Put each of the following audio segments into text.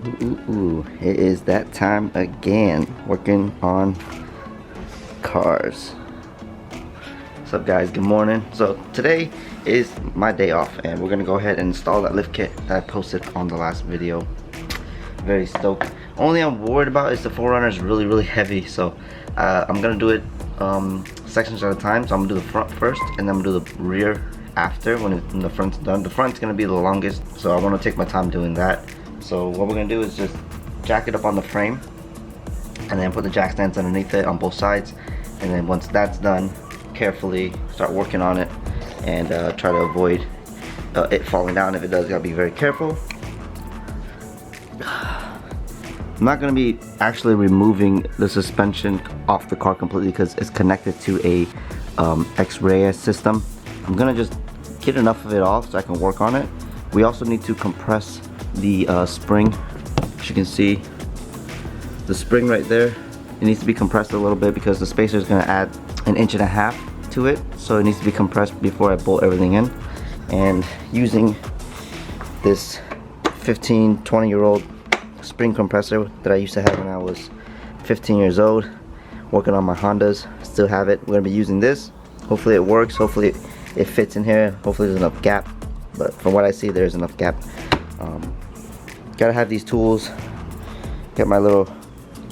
It is that time again, working on cars. What's up guys, good morning. So today is my day off and we're gonna go ahead and install that lift kit that I posted on the last video. Very stoked. Only I'm worried about is the 4Runner is really heavy, so I'm gonna do it sections at a time. So I'm gonna do the front first and then I'm gonna do the rear after when the front's done. The front's gonna be the longest, so I want to take my time doing that. So what we're gonna do is just jack it up on the frame and then put the jack stands underneath it on both sides, and then once that's done, carefully start working on it and try to avoid it falling down. If it does, you gotta be very careful. I'm not gonna be actually removing the suspension off the car completely because it's connected to a X-ray system. I'm gonna just get enough of it off so I can work on it. We also need to compress the spring. As you can see, the spring right there, it needs to be compressed a little bit because the spacer is gonna add 1.5 inches to it, so it needs to be compressed before I bolt everything in. And using this 20-year-old spring compressor that I used to have when I was 15 years old, working on my Hondas, still have it. We're gonna be using this. Hopefully it works, hopefully it fits in here, hopefully there's enough gap, but from what I see there's enough gap. Gotta have these tools. Got my little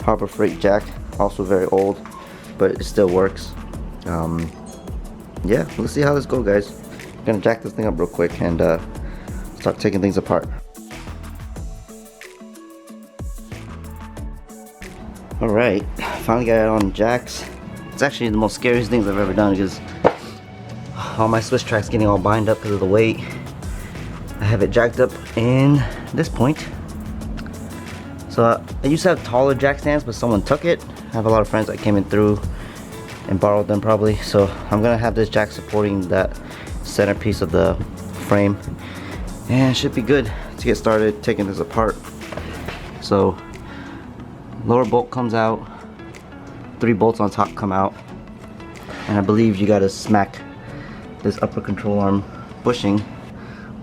Harbor Freight jack, also very old, but it still works. Yeah, let's see how this goes, guys. I'm gonna jack this thing up real quick and start taking things apart. Alright, finally got it on jacks. It's actually the most scariest things I've ever done because all my Swiss tracks getting all bind up because of the weight. I have it jacked up in this point. So I used to have taller jack stands, but someone took it. I have a lot of friends that came in through and borrowed them probably. So I'm gonna have this jack supporting that centerpiece of the frame, and it should be good to get started taking this apart. So lower bolt comes out, 3 bolts on top come out, and I believe you gotta smack this upper control arm bushing,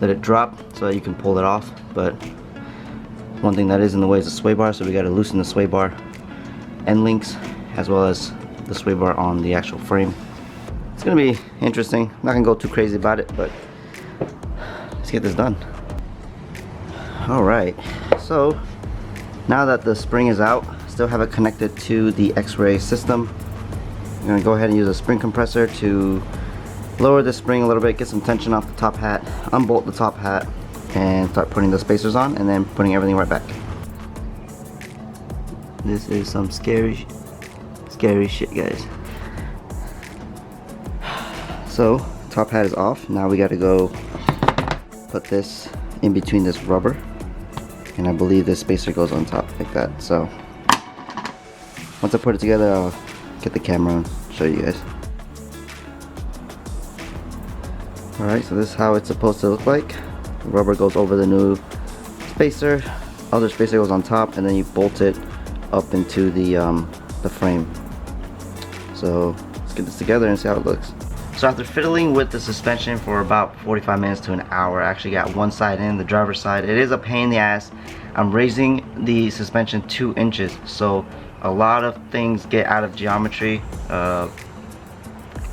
let it drop so that you can pull it off. But one thing that is in the way is the sway bar, so we gotta loosen the sway bar end links as well as the sway bar on the actual frame. It's gonna be interesting. I'm not gonna go too crazy about it, but let's get this done. Alright, so now that the spring is out, still have it connected to the X-ray system. I'm gonna go ahead and use a spring compressor to lower the spring a little bit, get some tension off the top hat, unbolt the top hat, and start putting the spacers on and then putting everything right back. This is some scary shit, guys. So top hat is off. Now we gotta go put this in between this rubber, and I believe this spacer goes on top like that. So once I put it together, I'll get the camera and show you guys. Alright, so this is how it's supposed to look like. The rubber goes over the new spacer, other spacer goes on top, and then you bolt it up into the frame. So let's get this together and see how it looks. So after fiddling with the suspension for about 45 minutes to an hour, I actually got one side in, the driver's side. It is a pain in the ass. I'm raising the suspension 2 inches, so a lot of things get out of geometry, a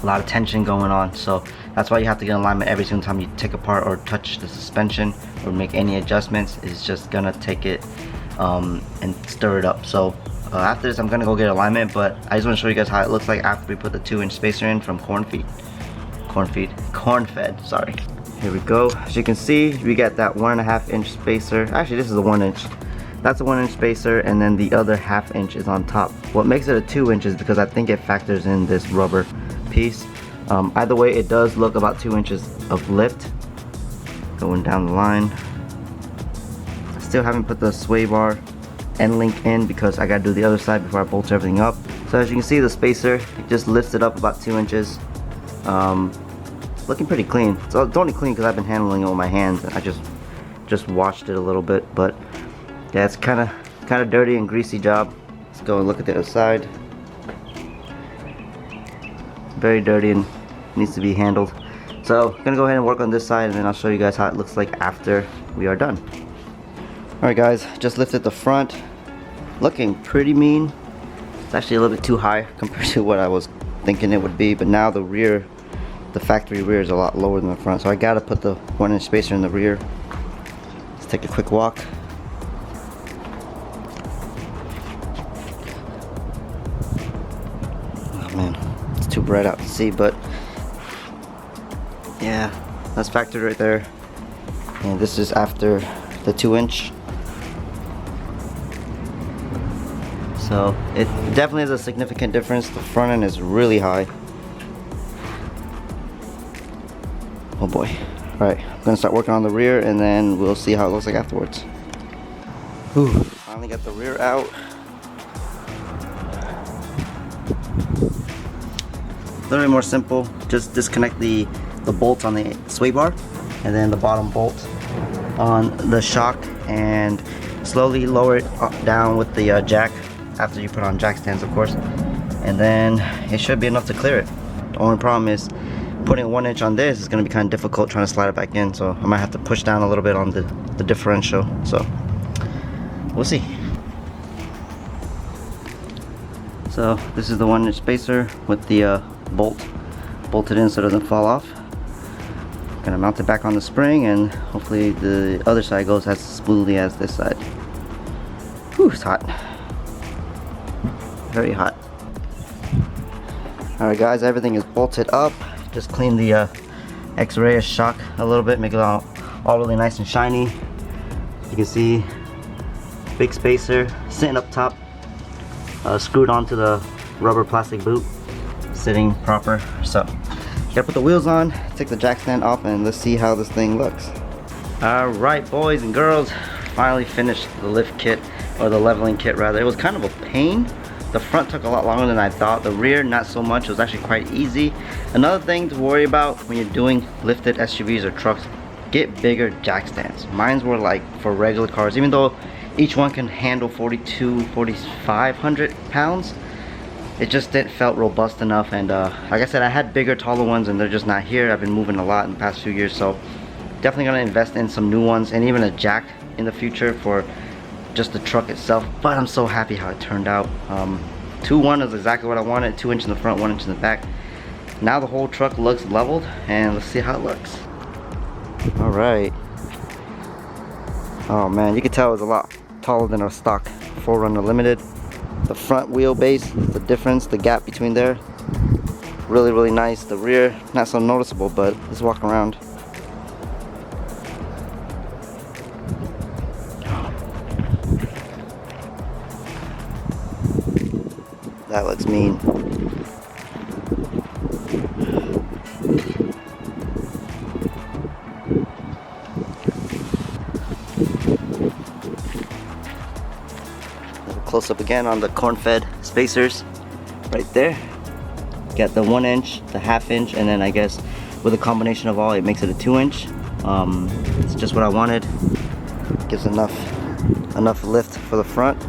lot of tension going on. So that's why you have to get in alignment every single time you take apart or touch the suspension or make any adjustments. It's just gonna take it and stir it up. So after this I'm gonna go get alignment, but I just want to show you guys how it looks like after we put the 2-inch spacer in from corn fed, sorry. Here we go. As you can see, we got that 1.5 inch spacer. Actually, this is a 1 inch. That's a 1 inch spacer, and then the other 1/2 inch is on top. What makes it a 2 inches because I think it factors in this rubber piece. Either way, it does look about 2 inches of lift going down the line. Still haven't put the sway bar end link in because I gotta do the other side before I bolt everything up. So as you can see, the spacer, it just lifts it up about 2 inches. Looking pretty clean. So it's only clean because I've been handling it with my hands and I just washed it a little bit. But yeah, it's kind of dirty and greasy job. Let's go and look at the other side. Very dirty and needs to be handled. So I'm gonna go ahead and work on this side, and then I'll show you guys how it looks like after we are done. Alright guys, just lifted the front. Looking pretty mean. It's actually a little bit too high compared to what I was thinking it would be, but now the rear, the factory rear is a lot lower than the front, so I gotta put the 1-inch spacer in the rear. Let's take a quick walk. Oh man, it's too bright out to see, but yeah, that's factory right there. And this is after the 2-inch. So it definitely is a significant difference. The front end is really high. Oh boy. Alright, I'm gonna start working on the rear and then we'll see how it looks like afterwards. Whew, finally got the rear out. Literally more simple. Just disconnect the bolts on the sway bar and then the bottom bolt on the shock and slowly lower it down with the jack after you put on jack stands, of course, and then it should be enough to clear it. The only problem is putting 1-inch on this is going to be kind of difficult trying to slide it back in, so I might have to push down a little bit on the differential, so we'll see. So this is the 1-inch spacer with the bolt bolted in so it doesn't fall off. Gonna mount it back on the spring and hopefully the other side goes as smoothly as this side. Whew, it's hot. Very hot. Alright guys, everything is bolted up. Just clean the X-ray shock a little bit, make it all really nice and shiny. You can see big spacer sitting up top, screwed onto the rubber plastic boot, sitting proper. So you gotta put the wheels on, take the jack stand off, and let's see how this thing looks. Alright boys and girls, finally finished the lift kit, or the leveling kit rather. It was kind of a pain. The front took a lot longer than I thought. The rear, not so much. It was actually quite easy. Another thing to worry about when you're doing lifted SUVs or trucks, get bigger jack stands. Mine were like for regular cars, even though each one can handle 4,500 pounds. It just didn't felt robust enough, and like I said, I had bigger, taller ones and they're just not here. I've been moving a lot in the past few years, so definitely gonna invest in some new ones and even a jack in the future for just the truck itself. But I'm so happy how it turned out. 2-1 is exactly what I wanted. 2-inch in the front, 1-inch in the back. Now the whole truck looks leveled, and let's see how it looks. All right. Oh man, you can tell it's a lot taller than our stock 4Runner Limited. The front wheelbase, the difference, the gap between there, really nice. The rear, not so noticeable, but let's walk around. That looks mean. Close up again on the corn-fed spacers right there. Got the 1-inch, the 1/2 inch, and then I guess with a combination of all it makes it a 2-inch. It's just what I wanted. Gives enough lift for the front.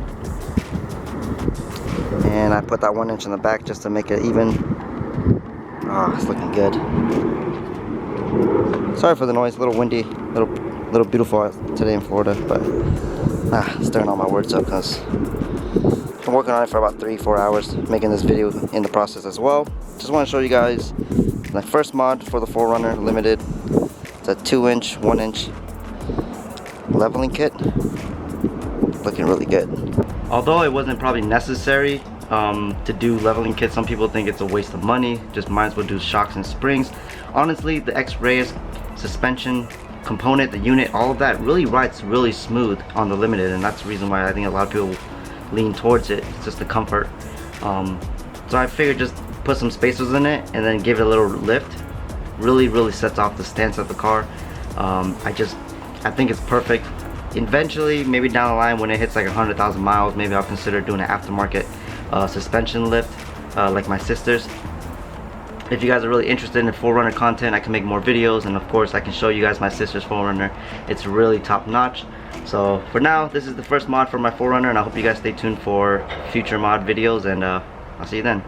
And I put that 1-inch in the back just to make it even. Oh, it's looking good. Sorry for the noise, a little windy, little beautiful out today in Florida, but stirring all my words up because I'm working on it for about 3-4 hours, making this video in the process as well. Just want to show you guys my first mod for the 4Runner Limited. It's a 2-inch, 1-inch leveling kit. Looking really good. Although it wasn't probably necessary to do leveling kits, some people think it's a waste of money. Just might as well do shocks and springs. Honestly, the X-Ray's suspension component, the unit, all of that really rides really smooth on the Limited, and that's the reason why I think a lot of people lean towards it. It's just the comfort. So I figured just put some spacers in it and then give it a little lift. Really sets off the stance of the car. I think it's perfect. Eventually, maybe down the line when it hits like 100,000 miles, maybe I'll consider doing an aftermarket suspension lift like my sister's. If you guys are really interested in 4Runner content, I can make more videos, and of course I can show you guys my sister's 4Runner. It's really top notch. So for now, this is the first mod for my 4Runner, and I hope you guys stay tuned for future mod videos, and I'll see you then.